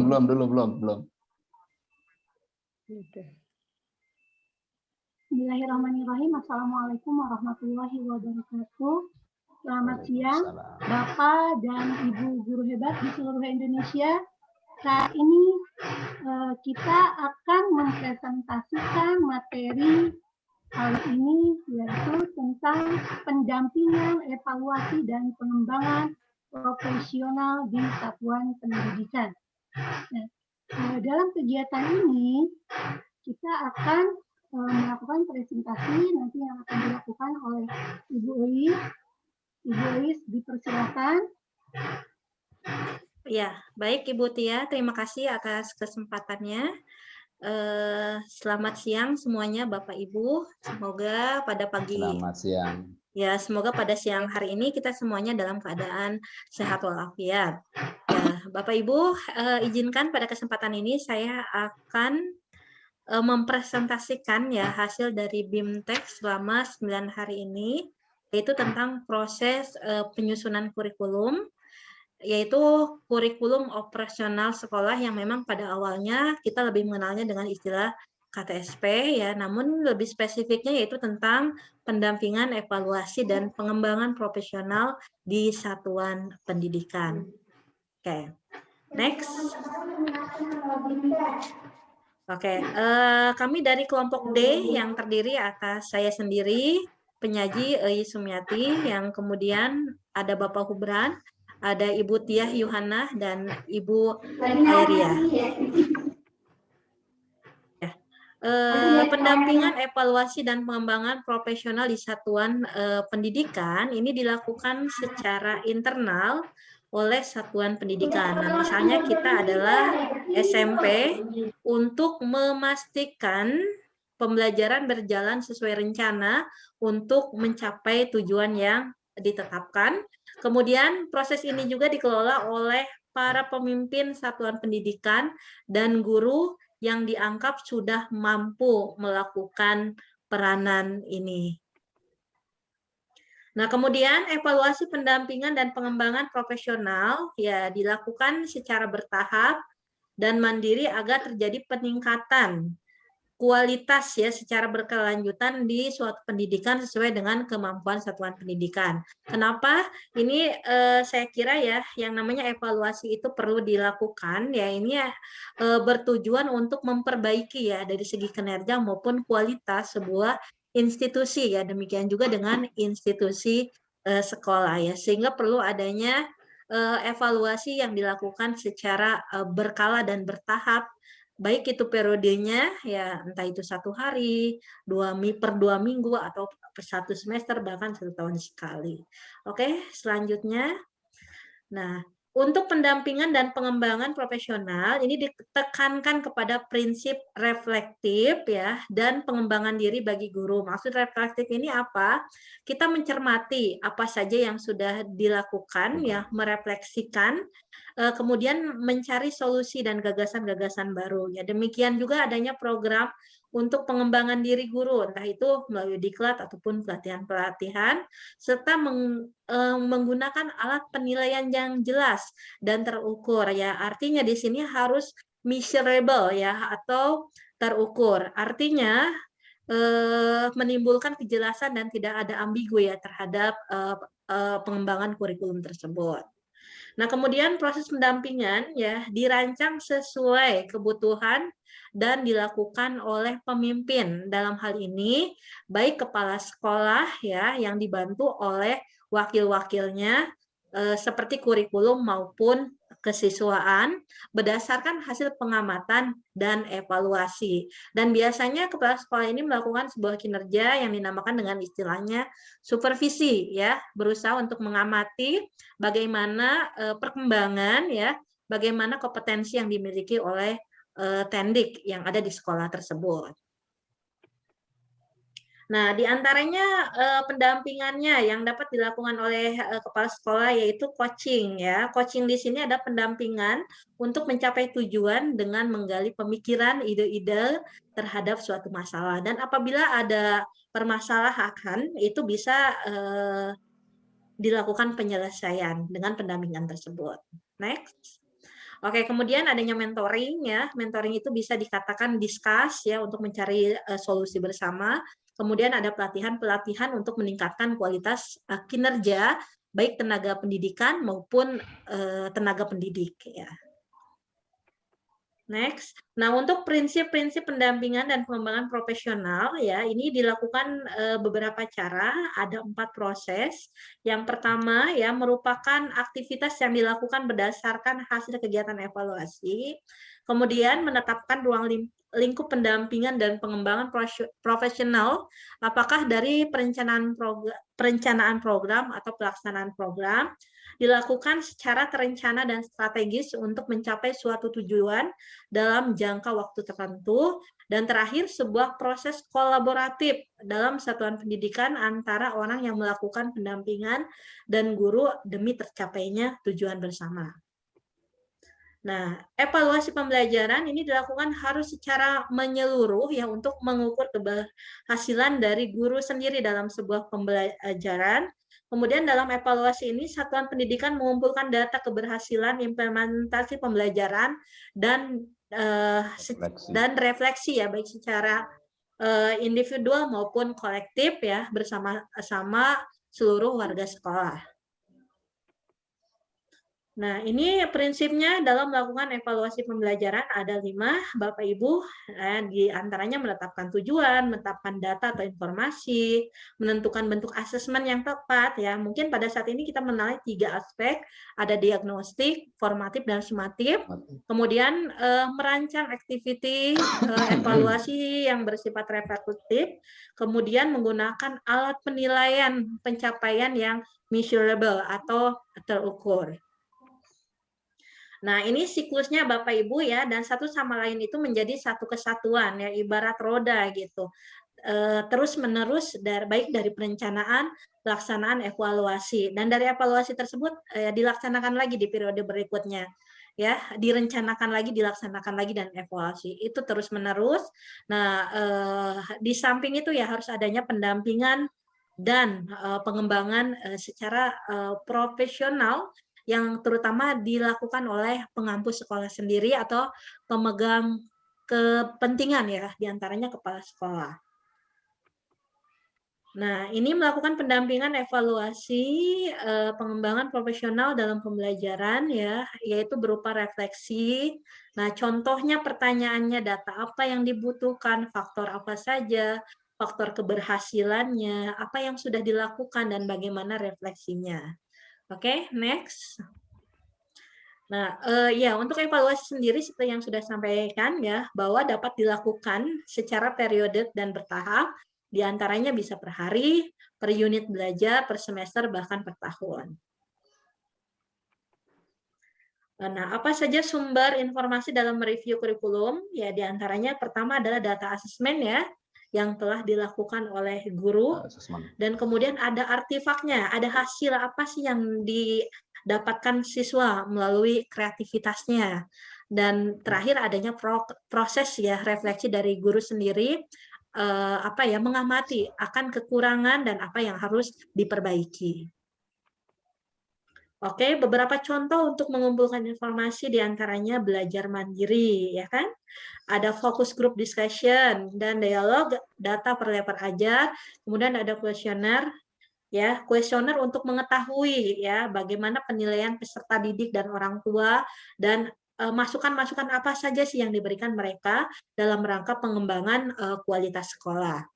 belum. Bismillahirrahmanirrahim. Assalamualaikum warahmatullahi wabarakatuh. Selamat siang, Bapak dan Ibu guru hebat di seluruh Indonesia. Saat ini kita akan mempresentasikan materi kali ini, yaitu tentang pendampingan, evaluasi, dan pengembangan profesional di satuan pendidikan. Nah, dalam kegiatan ini, kita akan melakukan presentasi nanti yang akan dilakukan oleh Ibu Uis. Ibu Uis, dipersilakan. Ya, baik Ibu Tia, terima kasih atas kesempatannya. Selamat siang semuanya Bapak Ibu. Semoga pada pagi. Selamat siang. Ya, semoga pada siang hari ini kita semuanya dalam keadaan sehat walafiat. Ya, Bapak Ibu, izinkan pada kesempatan ini saya akan mempresentasikan ya hasil dari BIMTEK selama 9 hari ini, yaitu tentang proses penyusunan kurikulum, yaitu kurikulum operasional sekolah yang memang pada awalnya kita lebih mengenalnya dengan istilah KTSP ya, namun lebih spesifiknya yaitu tentang pendampingan, evaluasi, dan pengembangan profesional di satuan pendidikan. Oke, next. Oke, kami dari kelompok D yang terdiri atas saya sendiri, penyaji Eyi Sumiati, yang kemudian ada Bapak Hubran, ada Ibu Tiah Yuhana, dan Ibu Airia. Ya. Pendampingan, evaluasi, dan pengembangan profesional di satuan pendidikan ini dilakukan secara internal oleh satuan pendidikan. Nah, misalnya kita adalah SMP, untuk memastikan pembelajaran berjalan sesuai rencana untuk mencapai tujuan yang ditetapkan. Kemudian proses ini juga dikelola oleh para pemimpin satuan pendidikan dan guru yang dianggap sudah mampu melakukan peranan ini. Nah, kemudian evaluasi pendampingan dan pengembangan profesional ya dilakukan secara bertahap dan mandiri agar terjadi peningkatan kualitas ya secara berkelanjutan di suatu pendidikan sesuai dengan kemampuan satuan pendidikan. Kenapa? Ini saya kira ya yang namanya evaluasi itu perlu dilakukan ya ini ya bertujuan untuk memperbaiki ya dari segi kinerja maupun kualitas sebuah institusi ya, demikian juga dengan institusi sekolah ya, sehingga perlu adanya evaluasi yang dilakukan secara berkala dan bertahap, baik itu periodenya ya entah itu 1 hari, per 2 minggu, atau per 1 semester, bahkan 1 tahun sekali. Oke, selanjutnya. Nah, untuk pendampingan dan pengembangan profesional ini ditekankan kepada prinsip reflektif ya dan pengembangan diri bagi guru. Maksud reflektif ini apa? Kita mencermati apa saja yang sudah dilakukan ya, merefleksikan, kemudian mencari solusi dan gagasan-gagasan baru. Ya, demikian juga adanya program untuk pengembangan diri guru, entah itu melalui diklat ataupun pelatihan-pelatihan, serta menggunakan alat penilaian yang jelas dan terukur ya. Artinya di sini harus measurable ya atau terukur. Artinya menimbulkan kejelasan dan tidak ada ambigu ya terhadap pengembangan kurikulum tersebut. Nah, kemudian proses pendampingan ya dirancang sesuai kebutuhan dan dilakukan oleh pemimpin. Dalam hal ini baik kepala sekolah ya yang dibantu oleh wakil-wakilnya seperti kurikulum maupun kesiswaan berdasarkan hasil pengamatan dan evaluasi. Dan biasanya kepala sekolah ini melakukan sebuah kinerja yang dinamakan dengan istilahnya supervisi ya, berusaha untuk mengamati bagaimana perkembangan ya, bagaimana kompetensi yang dimiliki oleh tendik yang ada di sekolah tersebut. Nah, diantaranya pendampingannya yang dapat dilakukan oleh kepala sekolah yaitu coaching ya. Coaching di sini ada pendampingan untuk mencapai tujuan dengan menggali pemikiran, ide-ide terhadap suatu masalah. Dan apabila ada permasalahan, itu bisa dilakukan penyelesaian dengan pendampingan tersebut. Next. Oke, kemudian adanya mentoring ya. Mentoring itu bisa dikatakan discuss ya untuk mencari solusi bersama. Kemudian ada pelatihan-pelatihan untuk meningkatkan kualitas kinerja baik tenaga pendidikan maupun tenaga pendidik ya. Next. Nah, untuk prinsip-prinsip pendampingan dan pengembangan profesional ya, ini dilakukan beberapa cara, ada 4 proses. Yang pertama ya merupakan aktivitas yang dilakukan berdasarkan hasil kegiatan evaluasi. Kemudian menetapkan ruang lingkup pendampingan dan pengembangan profesional, apakah dari perencanaan program atau pelaksanaan program, dilakukan secara terencana dan strategis untuk mencapai suatu tujuan dalam jangka waktu tertentu, dan terakhir sebuah proses kolaboratif dalam satuan pendidikan antara orang yang melakukan pendampingan dan guru demi tercapainya tujuan bersama. Nah, evaluasi pembelajaran ini dilakukan harus secara menyeluruh ya untuk mengukur keberhasilan dari guru sendiri dalam sebuah pembelajaran. Kemudian dalam evaluasi ini satuan pendidikan mengumpulkan data keberhasilan implementasi pembelajaran dan refleksi ya baik secara individual maupun kolektif ya bersama-sama seluruh warga sekolah. Nah, ini prinsipnya dalam melakukan evaluasi pembelajaran ada 5, Bapak Ibu, di antaranya menetapkan tujuan, menetapkan data atau informasi, menentukan bentuk asesmen yang tepat ya. Mungkin pada saat ini kita mengenal 3 aspek, ada diagnostik, formatif dan sumatif. Kemudian merancang activity evaluasi yang bersifat reflektif, kemudian menggunakan alat penilaian pencapaian yang measurable atau terukur. Nah, ini siklusnya Bapak Ibu ya, dan satu sama lain itu menjadi satu kesatuan ya, ibarat roda gitu. Terus menerus baik dari perencanaan, pelaksanaan, evaluasi, dan dari evaluasi tersebut dilaksanakan lagi di periode berikutnya ya, direncanakan lagi, dilaksanakan lagi, dan evaluasi itu terus menerus. Nah, di samping itu ya harus adanya pendampingan dan pengembangan secara profesional yang terutama dilakukan oleh pengampu sekolah sendiri atau pemegang kepentingan ya, diantaranya kepala sekolah. Nah, ini melakukan pendampingan evaluasi pengembangan profesional dalam pembelajaran ya, yaitu berupa refleksi. Nah, contohnya pertanyaannya data apa yang dibutuhkan, faktor apa saja, faktor keberhasilannya, apa yang sudah dilakukan dan bagaimana refleksinya. Oke, next. Nah, ya untuk evaluasi sendiri seperti yang sudah sampaikan ya, bahwa dapat dilakukan secara periode dan bertahap, diantaranya bisa per hari, per unit belajar, per semester, bahkan per tahun. Nah, apa saja sumber informasi dalam mereview kurikulum? Ya, diantaranya pertama adalah data asesmen ya, yang telah dilakukan oleh guru, dan kemudian ada artefaknya, ada hasil apa sih yang didapatkan siswa melalui kreativitasnya, dan terakhir adanya proses ya refleksi dari guru sendiri, mengamati akan kekurangan dan apa yang harus diperbaiki. Oke, beberapa contoh untuk mengumpulkan informasi diantaranya belajar mandiri, ya kan? Ada focus group discussion dan dialog data per level ajar, kemudian ada kuesioner, ya, kuesioner untuk mengetahui ya bagaimana penilaian peserta didik dan orang tua dan masukan-masukan apa saja sih yang diberikan mereka dalam rangka pengembangan kualitas sekolah.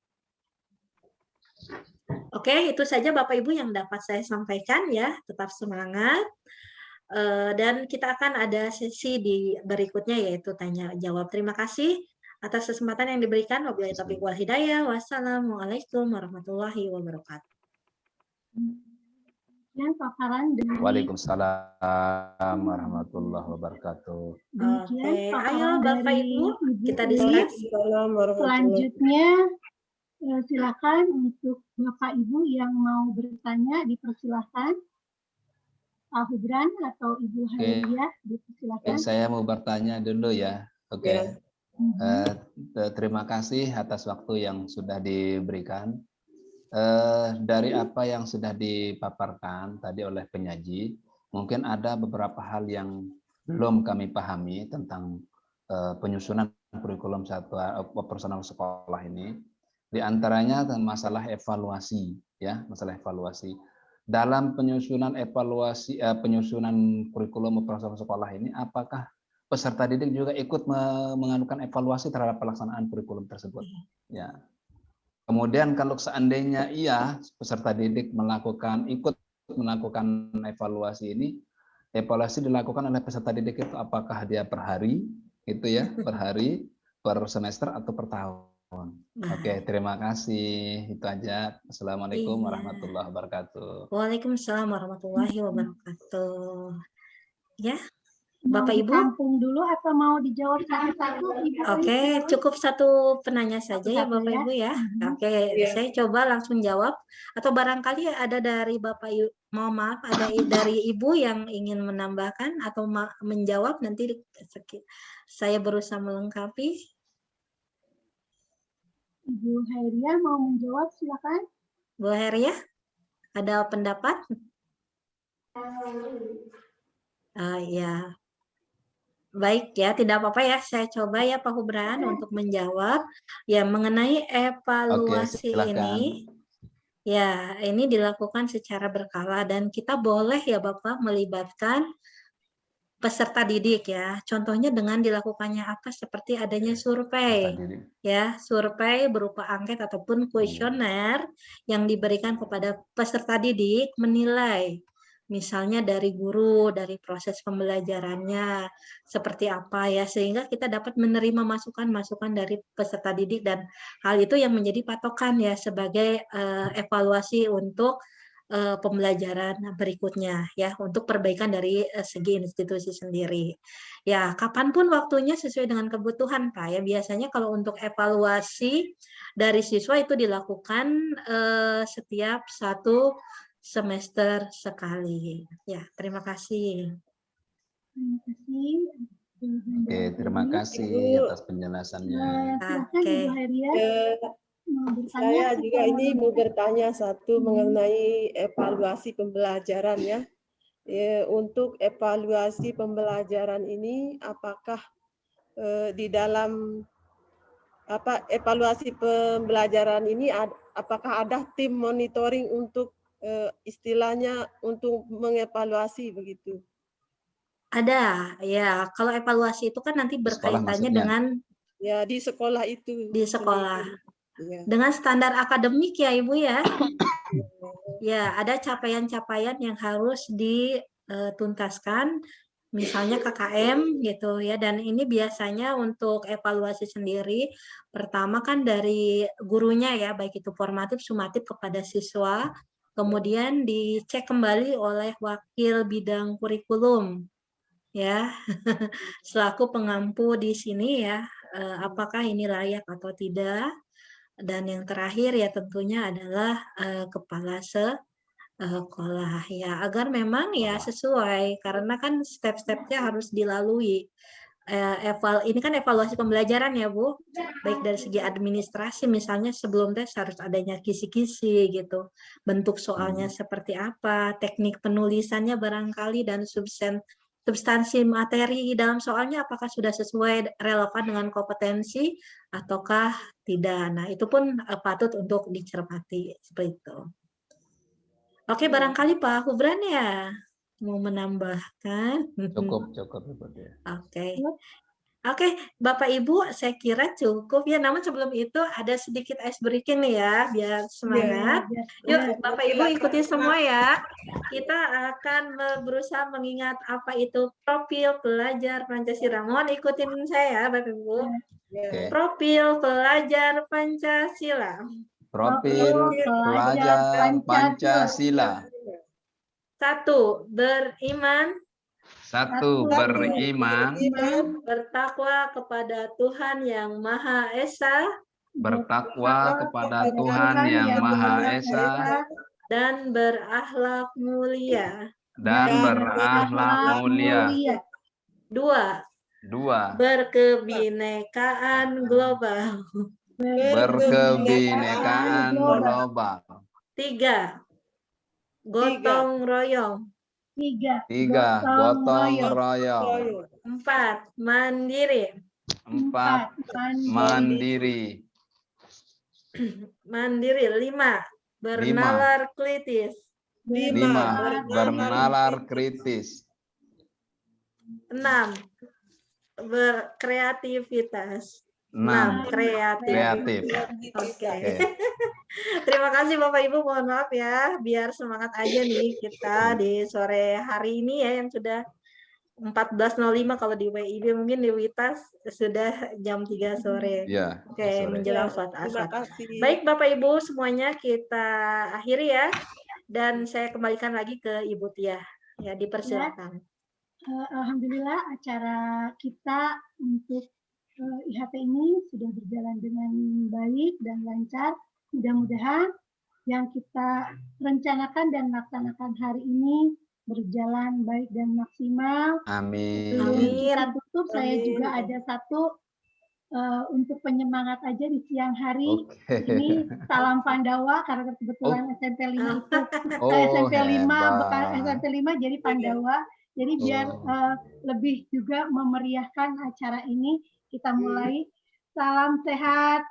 Oke, itu saja Bapak Ibu yang dapat saya sampaikan ya. Tetap semangat. Dan kita akan ada sesi di berikutnya yaitu tanya jawab. Terima kasih atas kesempatan yang diberikan. Wabillahi taufiq wal hidayah. Wassalamualaikum warahmatullahi wabarakatuh. Dan paparan dari Waalaikumsalam warahmatullahi wabarakatuh. Oke, ayo Bapak Ibu kita diskusi. Selanjutnya silakan untuk Bapak Ibu yang mau bertanya dipersilakan. Pak Hubran atau Ibu Hairiyah dipersilakan. Saya mau bertanya dulu ya. Oke. Terima kasih atas waktu yang sudah diberikan. Dari apa yang sudah dipaparkan tadi oleh penyaji, mungkin ada beberapa hal yang belum kami pahami tentang penyusunan kurikulum personal sekolah ini, di antaranya masalah evaluasi, ya, masalah evaluasi. Dalam penyusunan penyusunan kurikulum personal sekolah ini, apakah peserta didik juga ikut menganukan evaluasi terhadap pelaksanaan kurikulum tersebut? Ya. Kemudian kalau seandainya iya, peserta didik ikut melakukan evaluasi ini, evaluasi dilakukan oleh peserta didik itu apakah dia per hari, gitu ya, per hari, per semester atau per tahun. Oke, terima kasih. Itu aja. Assalamualaikum warahmatullahi wabarakatuh. Waalaikumsalam warahmatullahi wabarakatuh. Ya. Mau Bapak Ibu? Ditampung dulu atau mau dijawab satu-satu? Oke, cukup satu penanya saja ya Bapak Ibu ya. Oke, saya coba langsung jawab. Atau barangkali ada dari Bapak Ibu, mohon maaf, ada dari Ibu yang ingin menambahkan atau menjawab, nanti saya berusaha melengkapi. Ibu Hairia mau menjawab, silakan. Bu Hairia, ada pendapat? Ya. Baik ya, tidak apa-apa ya. Saya coba ya Pak Hubran untuk menjawab ya mengenai evaluasi ini. Ya, ini dilakukan secara berkala dan kita boleh ya Bapak melibatkan peserta didik ya. Contohnya dengan dilakukannya apa seperti adanya survei. Ya, survei berupa angket ataupun kuesioner yang diberikan kepada peserta didik menilai misalnya dari guru, dari proses pembelajarannya, seperti apa ya, sehingga kita dapat menerima masukan-masukan dari peserta didik dan hal itu yang menjadi patokan ya sebagai evaluasi untuk pembelajaran berikutnya ya, untuk perbaikan dari segi institusi sendiri. Ya, kapanpun waktunya sesuai dengan kebutuhan Pak ya, biasanya kalau untuk evaluasi dari siswa itu dilakukan setiap 1 semester sekali. Ya, terima kasih. Terima kasih. Oke, terima kasih atas penjelasannya. Oke. Saya juga ini mau bertanya satu mengenai evaluasi pembelajaran ya. Untuk evaluasi pembelajaran ini, apakah di dalam evaluasi pembelajaran ini apakah ada tim monitoring untuk istilahnya untuk mengevaluasi begitu? Ada, ya. Kalau evaluasi itu kan nanti berkaitannya dengan ya di sekolah itu. Di sekolah. Ya. Dengan standar akademik ya Ibu ya. Ya, ada capaian-capaian yang harus dituntaskan, misalnya KKM gitu ya. Dan ini biasanya untuk evaluasi sendiri, pertama kan dari gurunya ya, baik itu formatif, sumatif kepada siswa. Kemudian dicek kembali oleh wakil bidang kurikulum, ya, selaku pengampu di sini ya, apakah ini layak atau tidak. Dan yang terakhir ya tentunya adalah kepala sekolah ya, agar memang ya sesuai, karena kan step-stepnya harus dilalui. Ini kan evaluasi pembelajaran ya Bu, baik dari segi administrasi misalnya sebelum tes harus adanya kisi-kisi gitu, bentuk soalnya seperti apa, teknik penulisannya barangkali, dan substansi materi dalam soalnya apakah sudah sesuai relevan dengan kompetensi ataukah tidak. Nah itu pun patut untuk dicermati seperti itu. Oke, barangkali Pak Hubran ya mau menambahkan. Cukup. Oke, Bapak Ibu, saya kira cukup ya. Namun sebelum itu ada sedikit ice breaking nih ya, biar semangat. Yuk, Bapak Ibu ikuti semua ya. Kita akan berusaha mengingat apa itu profil pelajar Pancasila. Mohon ikutin saya, Bapak Ibu. Profil pelajar Pancasila. Profil pelajar Pancasila. 1. Beriman. 1. Beriman. Bertakwa kepada Tuhan Yang Maha Esa. Bertakwa kepada Tuhan Yang Maha Esa. Dan berakhlak mulia. Dan berakhlak mulia. 2. Berkebinekaan global. Berkebinekaan global. 3. Gotong royong. 3. Gotong royong. 4. Mandiri. 4. Mandiri. Mandiri. 5. Bernalar kritis. 5. Bernalar kritis. 6. Berkreativitas. 6. Kreatif. Kreatif. Oke. Oke. Terima kasih Bapak Ibu, mohon maaf ya, biar semangat aja nih kita di sore hari ini ya yang sudah 14.05 kalau di WIB, mungkin di Witas sudah jam 3 sore. Ya, Oke, sore. menjelang sholat Terima asar. kasih. Baik Bapak Ibu semuanya kita akhiri ya. Dan saya kembalikan lagi ke Ibu Tia. Ya, dipersilakan. Alhamdulillah acara kita untuk IHP ini sudah berjalan dengan baik dan lancar. Mudah-mudahan yang kita rencanakan dan laksanakan hari ini berjalan baik dan maksimal. Amin. Sebelum kita tutup, saya Amin. juga ada satu untuk penyemangat aja di siang hari. Oke. Ini salam Pandawa karena kebetulan SMP 5 itu Oh, SMP 5 bekas hebat. SMP 5 jadi Pandawa. Jadi biar Oh. lebih juga memeriahkan acara ini, kita mulai. Salam sehat,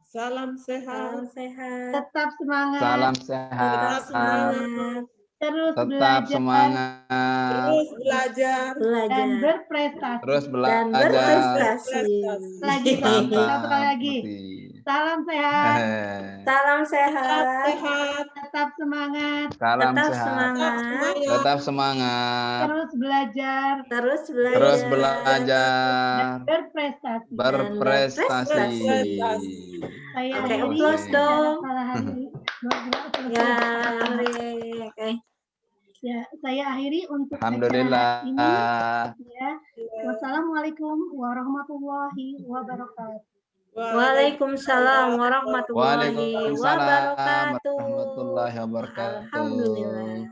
Salam sehat. Salam sehat. tetap semangat, Salam Tetap sehat. semangat. terus Tetap belajar semangat. Terus belajar. dan Belajar. berprestasi. Terus Dan belajar. berprestasi. Lagi satu kali lagi. Salam sehat, Salam sehat. Sehat. tetap semangat, Salam Tetap sehat. semangat. Tetap semangat. terus belajar Terus belajar. Terus belajar. dan berprestasi. Berprestasi. Saya Oke, akhiri applause acara dong. salah hari. Ya, oke. Ya, saya akhiri untuk Alhamdulillah. acara ini. Ya. Wassalamualaikum warahmatullahi wabarakatuh. Waalaikumsalam warahmatullahi Waalaikumsalam wabarakatuh. warahmatullahi wabarakatuh. Alhamdulillah.